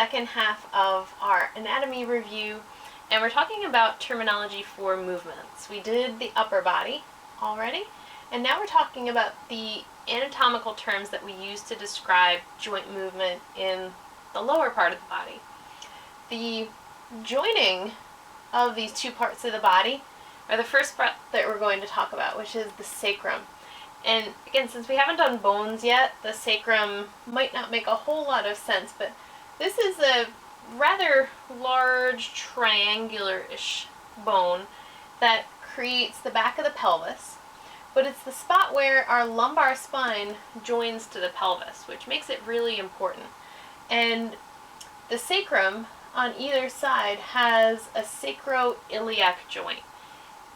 second half of our anatomy review, and we're talking about terminology for movements. We did the upper body already, and now we're talking about the anatomical terms that we use to describe joint movement in the lower part of the body. The joining of these two parts of the body are the first part that we're going to talk about, which is the sacrum. And again, since we haven't done bones yet, the sacrum might not make a whole lot of sense, but this is a rather large triangular-ish bone that creates the back of the pelvis, but it's the spot where our lumbar spine joins to the pelvis, which makes it really important. And the sacrum on either side has a sacroiliac joint.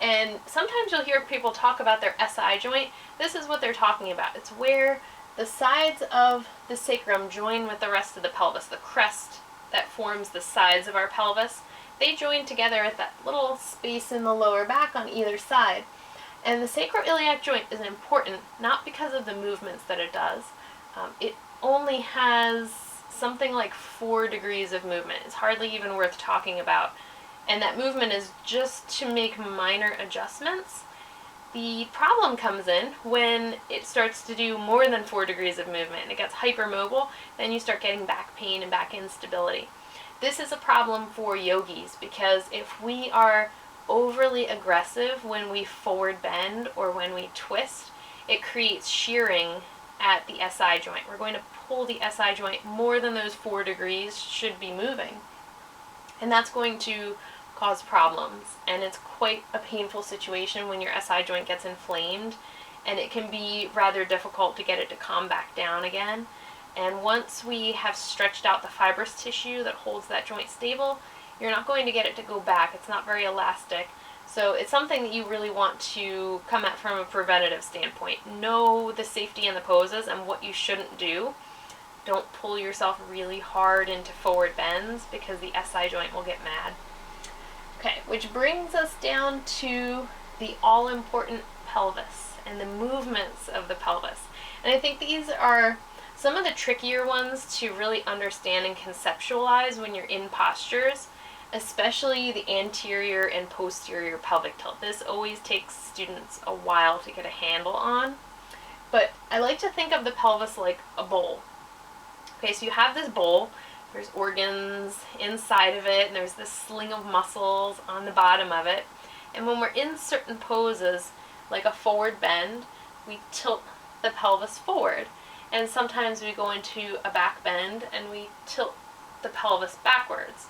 And sometimes you'll hear people talk about their SI joint. This is what they're talking about. It's where the sides of the sacrum join with the rest of the pelvis, the crest that forms the sides of our pelvis. They join together at that little space in the lower back on either side. And the sacroiliac joint is important, not because of the movements that it does. It only has something like 4 degrees of movement. It's hardly even worth talking about. And that movement is just to make minor adjustments. The problem comes in when it starts to do more than 4 degrees of movement and it gets hypermobile, then you start getting back pain and back instability. This is a problem for yogis because if we are overly aggressive when we forward bend or when we twist, it creates shearing at the SI joint. We're going to pull the SI joint more than those 4 degrees should be moving. And that's going to cause problems, and it's quite a painful situation when your SI joint gets inflamed, and it can be rather difficult to get it to calm back down again. And once we have stretched out the fibrous tissue that holds that joint stable, you're not going to get it to go back. It's not very elastic, so it's something that you really want to come at from a preventative standpoint. Know the safety and the poses and what you shouldn't do. Don't pull yourself really hard into forward bends because the SI joint will get mad. Okay, which brings us down to the all-important pelvis and the movements of the pelvis. And I think these are some of the trickier ones to really understand and conceptualize when you're in postures, especially the anterior and posterior pelvic tilt. This always takes students a while to get a handle on, but I like to think of the pelvis like a bowl. Okay, so you have this bowl. There's organs inside of it, and there's this sling of muscles on the bottom of it. And when we're in certain poses, like a forward bend, we tilt the pelvis forward. And sometimes we go into a back bend and we tilt the pelvis backwards.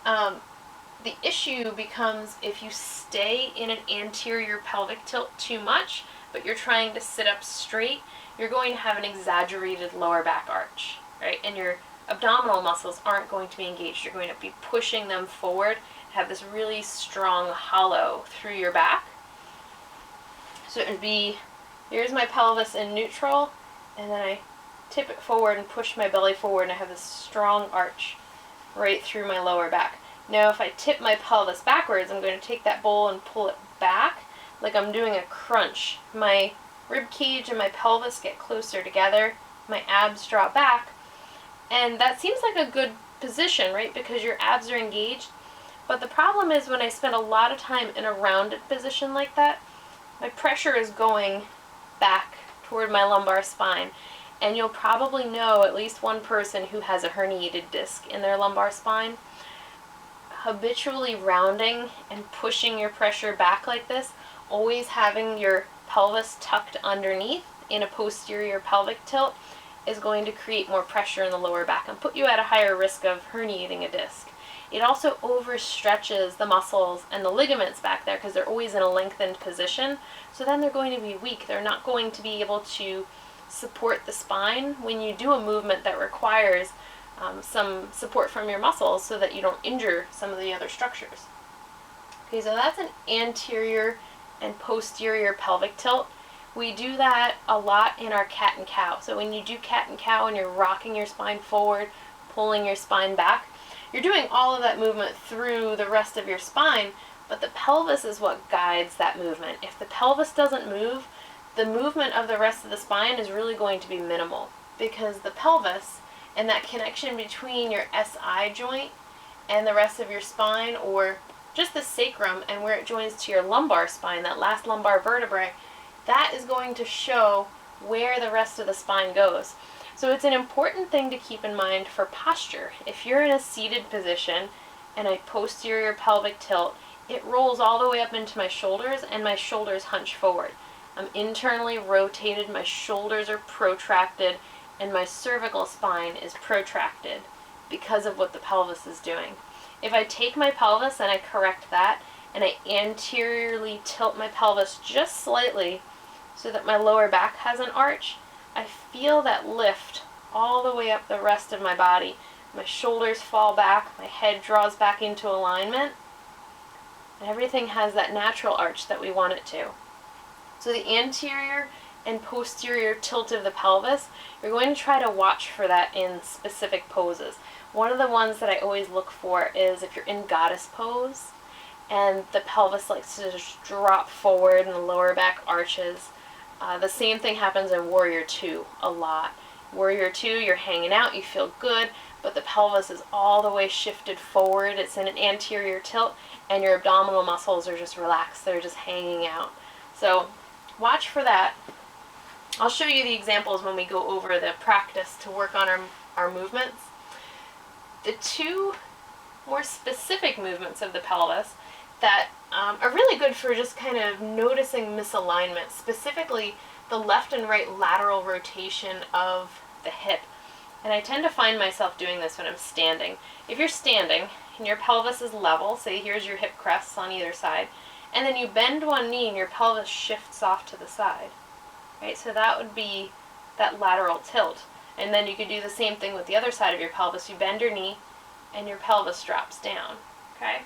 The issue becomes if you stay in an anterior pelvic tilt too much, but you're trying to sit up straight, you're going to have an exaggerated lower back arch, right? And your abdominal muscles aren't going to be engaged. You're going to be pushing them forward, have this really strong hollow through your back. So it would be, here's my pelvis in neutral, and then I tip it forward and push my belly forward, and I have this strong arch right through my lower back. Now if I tip my pelvis backwards, I'm going to take that bowl and pull it back like I'm doing a crunch. My rib cage and my pelvis get closer together, my abs draw back, and that seems like a good position, right? Because your abs are engaged. But the problem is when I spend a lot of time in a rounded position like that, my pressure is going back toward my lumbar spine. And you'll probably know at least one person who has a herniated disc in their lumbar spine. Habitually rounding and pushing your pressure back like this, always having your pelvis tucked underneath in a posterior pelvic tilt, is going to create more pressure in the lower back and put you at a higher risk of herniating a disc. It also overstretches the muscles and the ligaments back there because they're always in a lengthened position, so then they're going to be weak. They're not going to be able to support the spine when you do a movement that requires some support from your muscles so that you don't injure some of the other structures. Okay, so that's an anterior and posterior pelvic tilt. We do that a lot in our cat and cow. So when you do cat and cow and you're rocking your spine forward, pulling your spine back, you're doing all of that movement through the rest of your spine, but the pelvis is what guides that movement. If the pelvis doesn't move, the movement of the rest of the spine is really going to be minimal because the pelvis and that connection between your SI joint and the rest of your spine, or just the sacrum and where it joins to your lumbar spine, that last lumbar vertebrae, that is going to show where the rest of the spine goes. So it's an important thing to keep in mind for posture. If you're in a seated position and a posterior pelvic tilt, it rolls all the way up into my shoulders and my shoulders hunch forward. I'm internally rotated, my shoulders are protracted, and my cervical spine is protracted because of what the pelvis is doing. If I take my pelvis and I correct that, and I anteriorly tilt my pelvis just slightly so that my lower back has an arch, I feel that lift all the way up the rest of my body. My shoulders fall back, my head draws back into alignment, and everything has that natural arch that we want it to. So the anterior and posterior tilt of the pelvis, you're going to try to watch for that in specific poses. One of the ones that I always look for is if you're in goddess pose and the pelvis likes to just drop forward and the lower back arches. The same thing happens in Warrior 2 a lot. Warrior 2, you're hanging out, you feel good, but the pelvis is all the way shifted forward. It's in an anterior tilt, and your abdominal muscles are just relaxed. They're just hanging out. So watch for that. I'll show you the examples when we go over the practice to work on our movements. The two more specific movements of the pelvis that are really good for just kind of noticing misalignment, specifically the left and right lateral rotation of the hip. And I tend to find myself doing this when I'm standing. If you're standing and your pelvis is level, say here's your hip crests on either side, and then you bend one knee and your pelvis shifts off to the side, right? So that would be that lateral tilt. And then you could do the same thing with the other side of your pelvis. You bend your knee and your pelvis drops down, okay?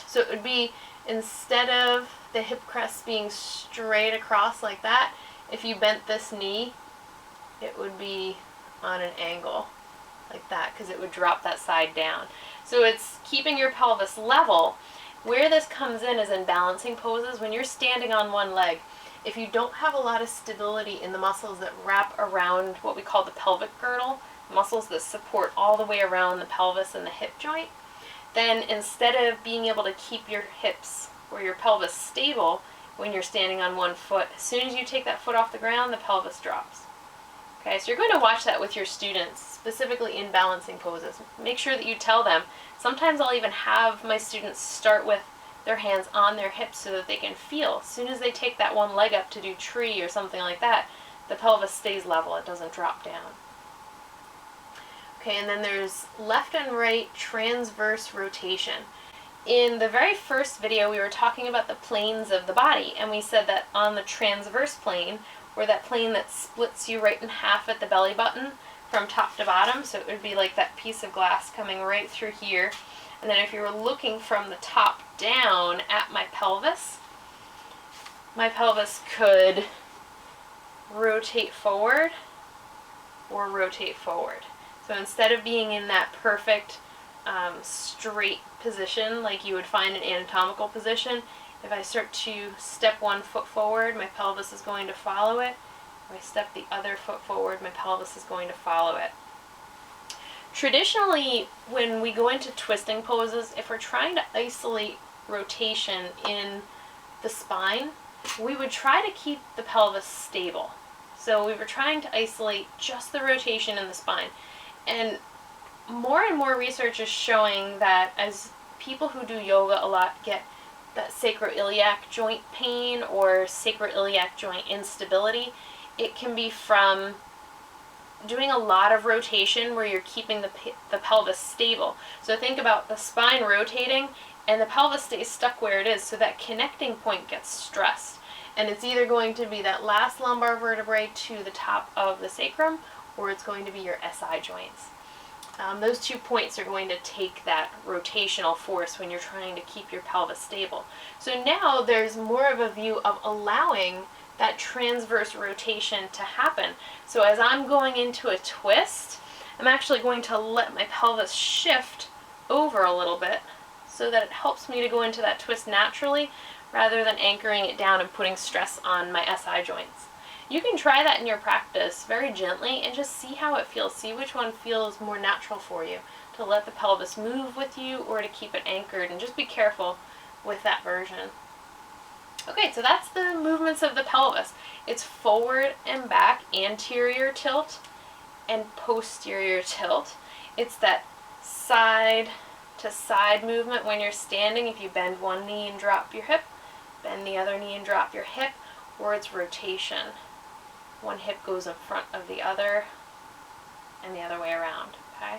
So it would be, instead of the hip crest being straight across like that, if you bent this knee, it would be on an angle like that, because it would drop that side down. So it's keeping your pelvis level. Where this comes in is in balancing poses. When you're standing on one leg, if you don't have a lot of stability in the muscles that wrap around what we call the pelvic girdle, muscles that support all the way around the pelvis and the hip joint, then instead of being able to keep your hips or your pelvis stable when you're standing on one foot, as soon as you take that foot off the ground, the pelvis drops. Okay, so you're going to watch that with your students, specifically in balancing poses. Make sure that you tell them. Sometimes I'll even have my students start with their hands on their hips so that they can feel. As soon as they take that one leg up to do tree or something like that, the pelvis stays level, it doesn't drop down. Okay, and then there's left and right transverse rotation. In the very first video, we were talking about the planes of the body, and we said that on the transverse plane, or that plane that splits you right in half at the belly button from top to bottom, so it would be like that piece of glass coming right through here. And then if you were looking from the top down at my pelvis could rotate forward or rotate forward. So instead of being in that perfect straight position like you would find an anatomical position, if I start to step one foot forward, my pelvis is going to follow it. If I step the other foot forward, my pelvis is going to follow it. Traditionally, when we go into twisting poses, if we're trying to isolate rotation in the spine, we would try to keep the pelvis stable. So we were trying to isolate just the rotation in the spine. And more research is showing that as people who do yoga a lot get that sacroiliac joint pain or sacroiliac joint instability, it can be from doing a lot of rotation where you're keeping the pelvis stable. So think about the spine rotating and the pelvis stays stuck where it is, so that connecting point gets stressed. And it's either going to be that last lumbar vertebrae to the top of the sacrum, or it's going to be your SI joints. Those 2 points are going to take that rotational force when you're trying to keep your pelvis stable. So now there's more of a view of allowing that transverse rotation to happen. So as I'm going into a twist, I'm actually going to let my pelvis shift over a little bit so that it helps me to go into that twist naturally rather than anchoring it down and putting stress on my SI joints. You can try that in your practice very gently and just see how it feels. See which one feels more natural for you, to let the pelvis move with you or to keep it anchored, and just be careful with that version. Okay, so that's the movements of the pelvis. It's forward and back, anterior tilt and posterior tilt. It's that side to side movement when you're standing. If you bend one knee and drop your hip, bend the other knee and drop your hip, or it's rotation. One hip goes in front of the other and the other way around, okay?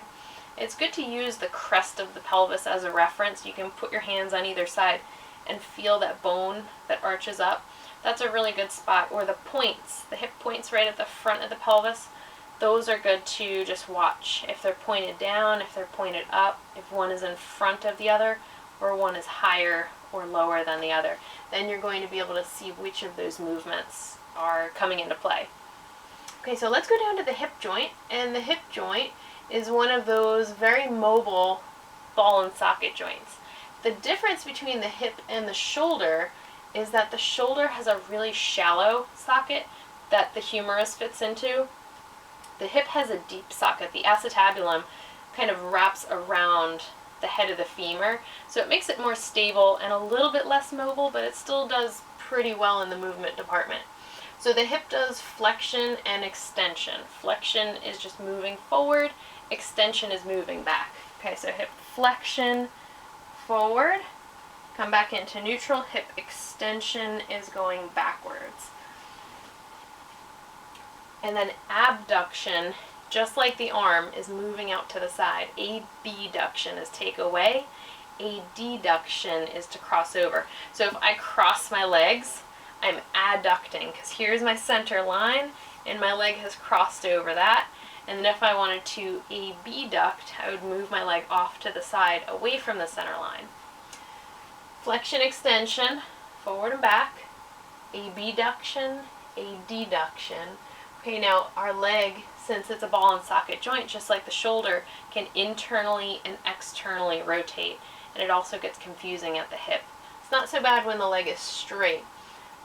It's good to use the crest of the pelvis as a reference. You can put your hands on either side and feel that bone that arches up. That's a really good spot. Or the points, the hip points right at the front of the pelvis, those are good to just watch. If they're pointed down, if they're pointed up, if one is in front of the other, or one is higher or lower than the other, then you're going to be able to see which of those movements are coming into play. Okay, so let's go down to the hip joint. And the hip joint is one of those very mobile ball and socket joints. The difference between the hip and the shoulder is that the shoulder has a really shallow socket that the humerus fits into. The hip has a deep socket. The acetabulum kind of wraps around the head of the femur, so it makes it more stable and a little bit less mobile, but it still does pretty well in the movement department. So the hip does flexion and extension. Flexion is just moving forward, extension is moving back. Okay, so hip flexion, forward, come back into neutral. Hip extension is going backwards. And then abduction, just like the arm, is moving out to the side. Abduction is take away. Adduction is to cross over. So if I cross my legs, I'm adducting, because here's my center line and my leg has crossed over that. And then if I wanted to abduct, I would move my leg off to the side away from the center line. Flexion, extension, forward and back. Abduction, adduction. Okay, now our leg, since it's a ball and socket joint, just like the shoulder, can internally and externally rotate. And it also gets confusing at the hip. It's not so bad when the leg is straight,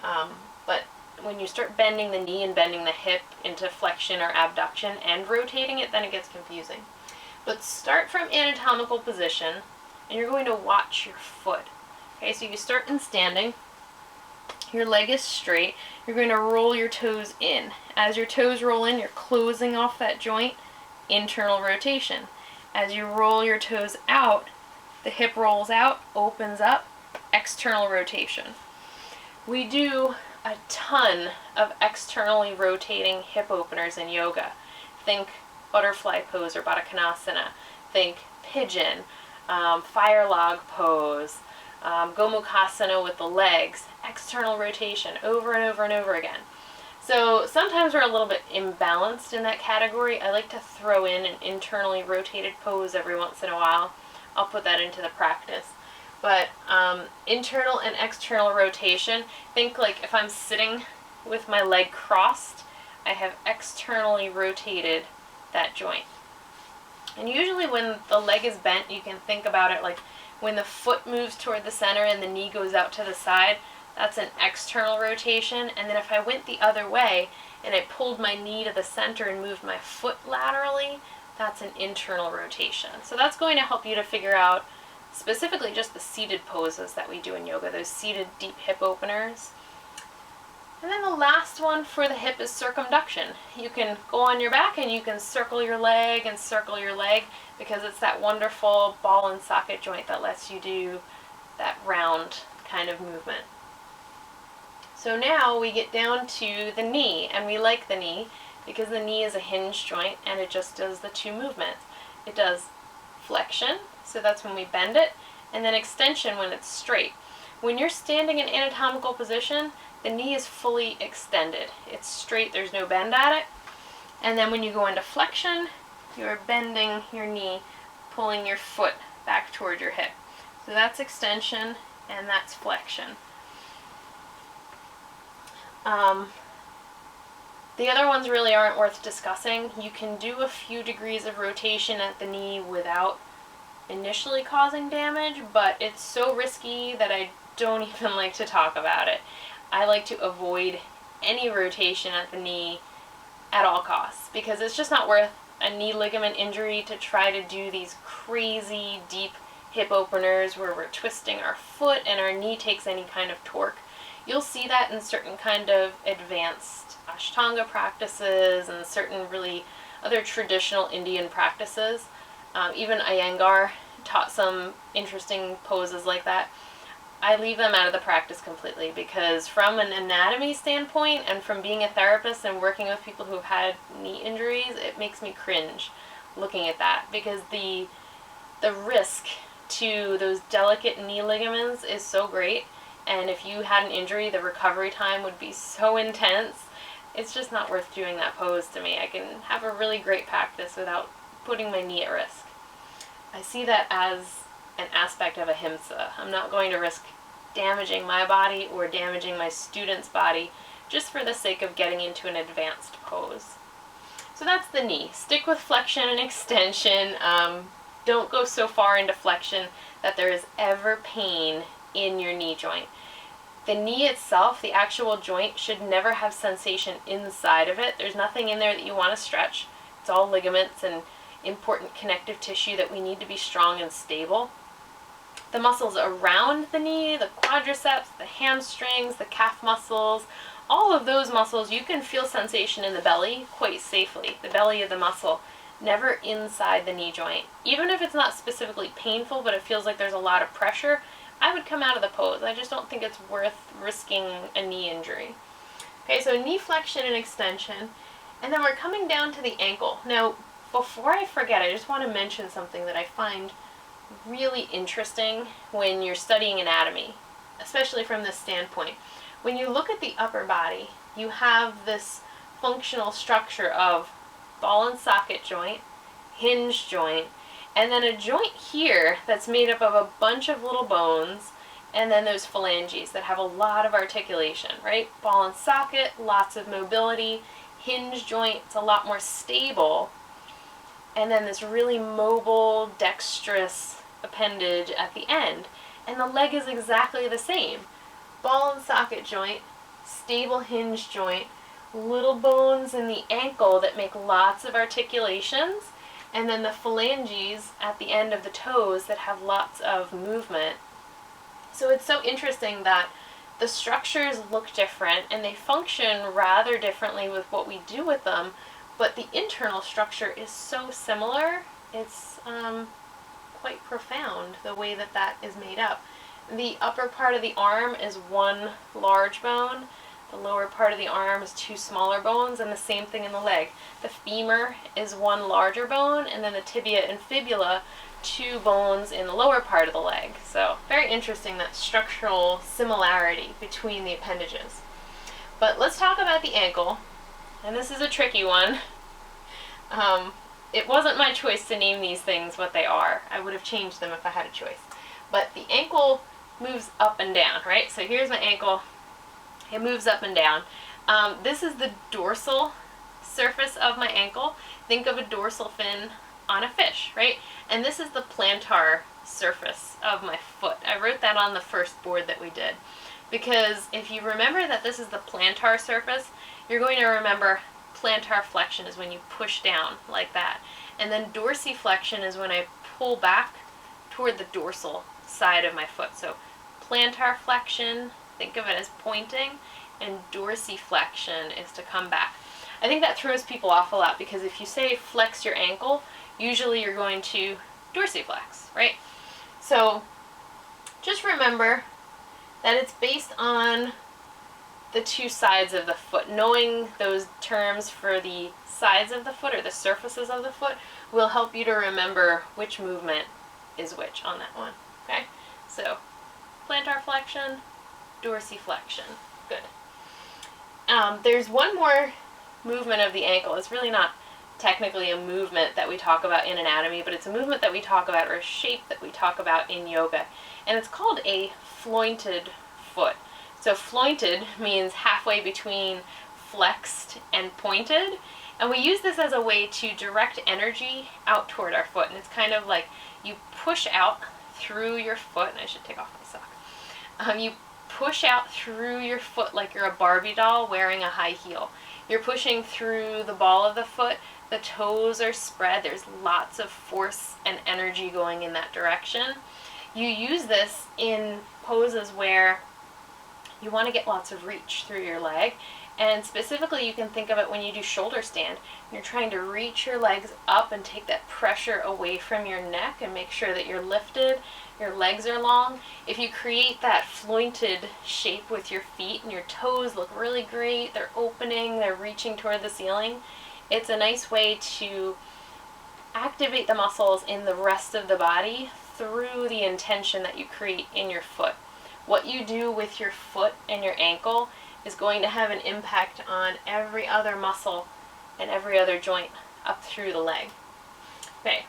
but when you start bending the knee and bending the hip into flexion or abduction and rotating it, then it gets confusing. But start from anatomical position, and you're going to watch your foot. Okay, so you start in standing. Your leg is straight. You're going to roll your toes in. As your toes roll in, you're closing off that joint, internal rotation. As you roll your toes out, the hip rolls out, opens up, external rotation. We do a ton of externally rotating hip openers in yoga. Think butterfly pose or Baddha Konasana. Think pigeon, fire log pose, Gomukhasana with the legs, external rotation over and over and over again. So sometimes we're a little bit imbalanced in that category. I like to throw in an internally rotated pose every once in a while. I'll put that into the practice. But internal and external rotation, think like if I'm sitting with my leg crossed, I have externally rotated that joint. And usually when the leg is bent, you can think about it like when the foot moves toward the center and the knee goes out to the side, that's an external rotation. And then if I went the other way and I pulled my knee to the center and moved my foot laterally, that's an internal rotation. So that's going to help you to figure out specifically just the seated poses that we do in yoga, those seated deep hip openers. And then the last one for the hip is circumduction. You can go on your back and you can circle your leg and circle your leg, because it's that wonderful ball and socket joint that lets you do that round kind of movement. So now we get down to the knee, and we like the knee because the knee is a hinge joint and it just does the two movements. It does flexion, so that's when we bend it, and then extension when it's straight. When you're standing in anatomical position, the knee is fully extended. It's straight, there's no bend at it. And then when you go into flexion, you're bending your knee, pulling your foot back toward your hip. So that's extension and that's flexion. The other ones really aren't worth discussing. You can do a few degrees of rotation at the knee without initially causing damage, but it's so risky that I don't even like to talk about it. I like to avoid any rotation at the knee at all costs, because it's just not worth a knee ligament injury to try to do these crazy deep hip openers where we're twisting our foot and our knee takes any kind of torque. You'll see that in certain kind of advanced Ashtanga practices and certain really other traditional Indian practices. Even Iyengar taught some interesting poses like that. I leave them out of the practice completely, because from an anatomy standpoint and from being a therapist and working with people who have had knee injuries, it makes me cringe looking at that, because the risk to those delicate knee ligaments is so great, and if you had an injury, the recovery time would be so intense. It's just not worth doing that pose to me. I can have a really great practice without putting my knee at risk. I see that as an aspect of ahimsa. I'm not going to risk damaging my body or damaging my student's body just for the sake of getting into an advanced pose. So that's the knee. Stick with flexion and extension. Don't go so far into flexion that there is ever pain in your knee joint. The knee itself, the actual joint, should never have sensation inside of it. There's nothing in there that you want to stretch. It's all ligaments and important connective tissue that we need to be strong and stable. The muscles around the knee, the quadriceps, the hamstrings, the calf muscles, all of those muscles, you can feel sensation in the belly quite safely. The belly of the muscle, never inside the knee joint. Even if it's not specifically painful, but it feels like there's a lot of pressure, I would come out of the pose. I just don't think it's worth risking a knee injury. Okay, so knee flexion and extension. And then we're coming down to the ankle. Now, before I forget, I just want to mention something that I find really interesting when you're studying anatomy, especially from this standpoint. When you look at the upper body, you have this functional structure of ball and socket joint, hinge joint, and then a joint here that's made up of a bunch of little bones, and then those phalanges that have a lot of articulation, right? Ball and socket, lots of mobility. Hinge joint, it's a lot more stable. And then this really mobile, dexterous appendage at the end. And the leg is exactly the same. Ball and socket joint, stable hinge joint, little bones in the ankle that make lots of articulations, and then the phalanges at the end of the toes that have lots of movement. So it's so interesting that the structures look different and they function rather differently with what we do with them, but the internal structure is so similar. It's quite profound the way that that is made up. The upper part of the arm is one large bone. The lower part of the arm is two smaller bones, and the same thing in the leg. The femur is one larger bone, and then the tibia and fibula, two bones in the lower part of the leg. So very interesting, that structural similarity between the appendages. But let's talk about the ankle, and this is a tricky one. It wasn't my choice to name these things what they are. I would have changed them if I had a choice. But the ankle moves up and down, right? So here's my ankle. It moves up and down. This is the dorsal surface of my ankle. Think of a dorsal fin on a fish, right? And this is the plantar surface of my foot. I wrote that on the first board that we did, because if you remember that this is the plantar surface, you're going to remember plantar flexion is when you push down like that. And then dorsiflexion is when I pull back toward the dorsal side of my foot. So plantar flexion, think of it as pointing, and dorsiflexion is to come back. I think that throws people off a lot, because if you say flex your ankle, usually you're going to dorsiflex, right? So just remember that it's based on the two sides of the foot. Knowing those terms for the sides of the foot or the surfaces of the foot will help you to remember which movement is which on that one, okay? So plantar flexion, dorsiflexion. Good. There's one more movement of the ankle. It's really not technically a movement that we talk about in anatomy, but it's a movement that we talk about, or a shape that we talk about in yoga. And it's called a flointed foot. So flointed means halfway between flexed and pointed. And we use this as a way to direct energy out toward our foot. And it's kind of like you push out through your foot, and I should take off my sock. You push out through your foot like you're a Barbie doll wearing a high heel. You're pushing through the ball of the foot. The toes are spread. There's lots of force and energy going in that direction. You use this in poses where you want to get lots of reach through your leg. And specifically, you can think of it when you do shoulder stand. You're trying to reach your legs up and take that pressure away from your neck and make sure that you're lifted, your legs are long. If you create that flointed shape with your feet and your toes look really great, they're opening, they're reaching toward the ceiling, it's a nice way to activate the muscles in the rest of the body through the intention that you create in your foot. What you do with your foot and your ankle is going to have an impact on every other muscle and every other joint up through the leg. Okay,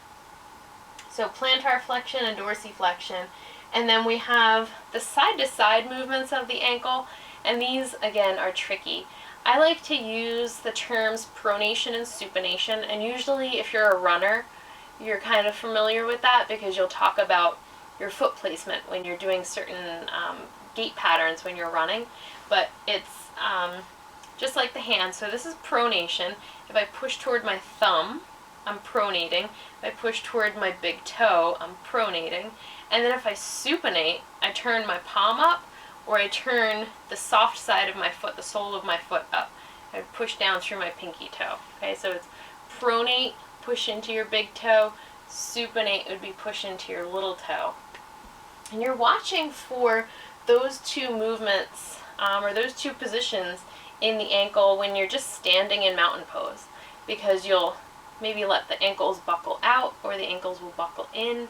so plantar flexion and dorsiflexion, and then we have the side-to-side movements of the ankle, and these again are tricky. I like to use the terms pronation and supination, and usually if you're a runner, you're kind of familiar with that because you'll talk about your foot placement when you're doing certain gait patterns when you're running, but it's just like the hand. So this is pronation. If I push toward my thumb, I'm pronating. If I push toward my big toe, I'm pronating. And then if I supinate, I turn my palm up, or I turn the soft side of my foot, the sole of my foot up. I push down through my pinky toe. Okay, so it's pronate, push into your big toe. Supinate would be push into your little toe. And you're watching for those two movements, or those two positions in the ankle when you're just standing in mountain pose, because you'll maybe let the ankles buckle out, or the ankles will buckle in,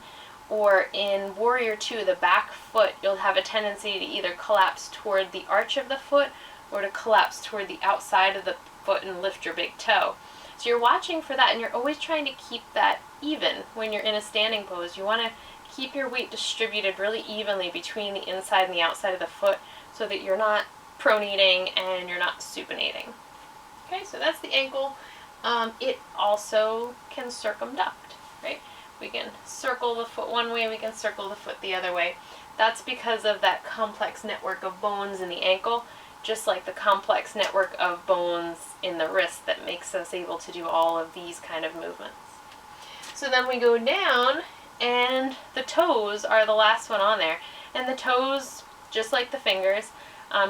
or in Warrior 2, the back foot, you'll have a tendency to either collapse toward the arch of the foot or to collapse toward the outside of the foot and lift your big toe. So you're watching for that, and you're always trying to keep that even when you're in a standing pose. You want to keep your weight distributed really evenly between the inside and the outside of the foot so that you're not pronating and you're not supinating. Okay, so that's the ankle. It also can circumduct, right? We can circle the foot one way, we can circle the foot the other way. That's because of that complex network of bones in the ankle, just like the complex network of bones in the wrist that makes us able to do all of these kind of movements. So then we go down, and the toes are the last one on there. And the toes, just like the fingers,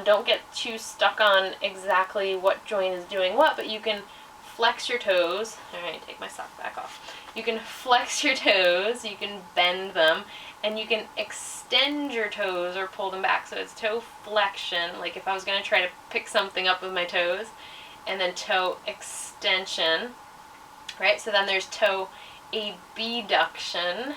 don't get too stuck on exactly what joint is doing what, but you can flex your toes. All right, take my sock back off. You can flex your toes, you can bend them, and you can extend your toes or pull them back. So it's toe flexion, like if I was going to try to pick something up with my toes, and then toe extension, right? So then there's toe abduction,